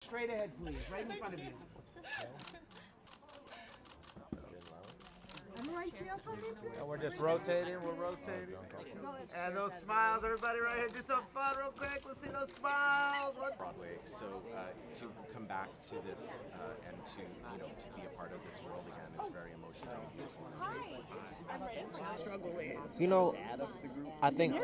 Straight ahead, please. Right in front of you. I'm right here for me, please. And we're just rotating, we're rotating. And those smiles, everybody right here, do something fun real quick. Let's see those smiles. Broadway. So to come back to this and to to be a part of this world again is very emotional and beautiful. I think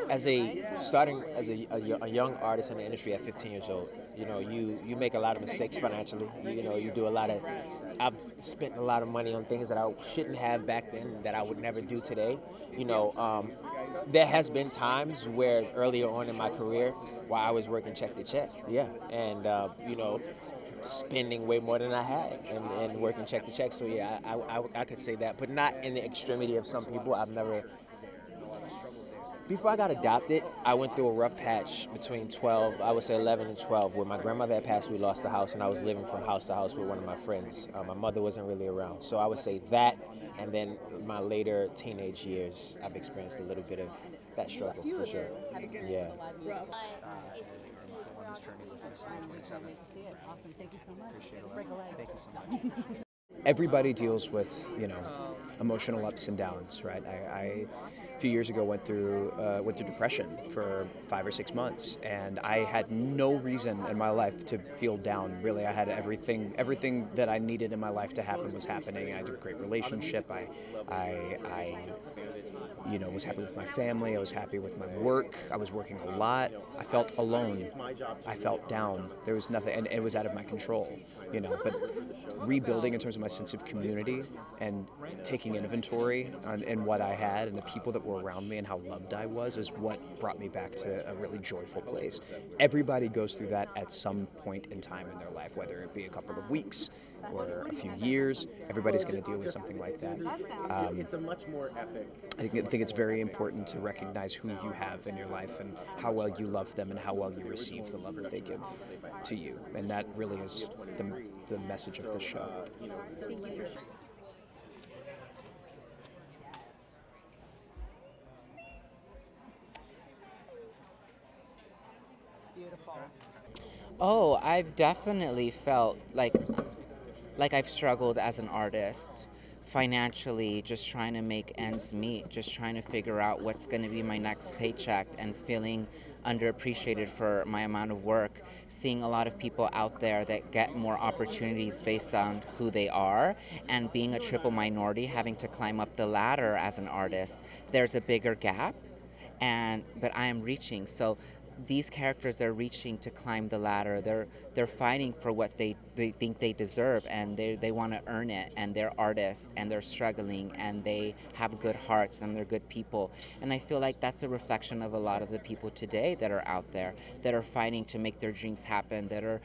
starting as a young artist in the industry at 15 years old, you make a lot of mistakes financially. You do a lot of. I've spent a lot of money on things that I shouldn't have back then that I would never do today. There has been times where earlier on in my career where I was working check to check, and spending way more than I had and working check to check. So yeah, I could say that, but not in the extremity of some people. I've never. Before I got adopted, I went through a rough patch between 12, I would say 11 and 12, where my grandmother had passed, we lost the house, and I was living from house to house with one of my friends. My mother wasn't really around. So I would say that, and then my later teenage years, I've experienced a little bit of that struggle, for sure. Yeah. Everybody deals with, emotional ups and downs, right? I a few years ago went through depression for 5 or 6 months, and I had no reason in my life to feel down. Really, I had everything that I needed in my life to happen was happening. I had a great relationship. I was happy with my family. I was happy with my work. I was working a lot. I felt alone. I felt down. There was nothing, and it was out of my control. But rebuilding in terms of my sense of community and taking inventory in what I had and the people that were around me and how loved I was is what brought me back to a really joyful place. Everybody goes through that at some point in time in their life, whether it be a couple of weeks or a few years. Everybody's going to deal with something like that. It's a much more epic. I think it's very important to recognize who you have in your life and how well you love them and how well you receive the love that they give to you. And that really is the message of this show. Oh, I've definitely felt like I've struggled as an artist financially, just trying to make ends meet, just trying to figure out what's going to be my next paycheck and feeling underappreciated for my amount of work, seeing a lot of people out there that get more opportunities based on who they are, and being a triple minority, having to climb up the ladder as an artist, there's a bigger gap, but I am reaching. So these characters are reaching to climb the ladder. They're fighting for what they think they deserve, and they want to earn it, and they're artists, and they're struggling, and they have good hearts, and they're good people. And I feel like that's a reflection of a lot of the people today that are out there, that are fighting to make their dreams happen, that are,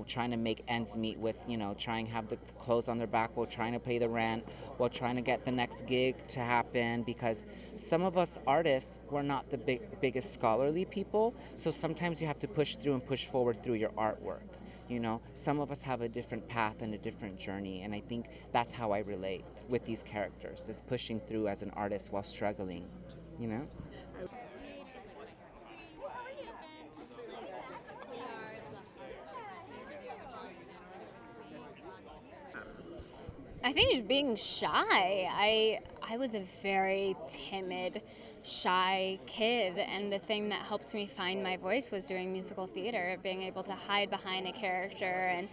trying to make ends meet with, trying to have the clothes on their back while trying to pay the rent, while trying to get the next gig to happen, because some of us artists, we're not the biggest scholarly people, so sometimes you have to push through and push forward through your artwork. Some of us have a different path and a different journey, and I think that's how I relate with these characters, is pushing through as an artist while struggling, I think just being shy. I was a very timid, shy kid, and the thing that helped me find my voice was doing musical theater, being able to hide behind a character and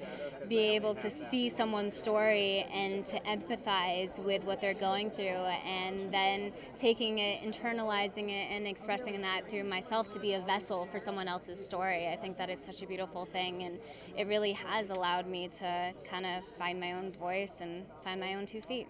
be able to see someone's story and to empathize with what they're going through, and then taking it, internalizing it, and expressing that through myself to be a vessel for someone else's story. I think that it's such a beautiful thing, and it really has allowed me to kind of find my own voice and find my own 2 feet.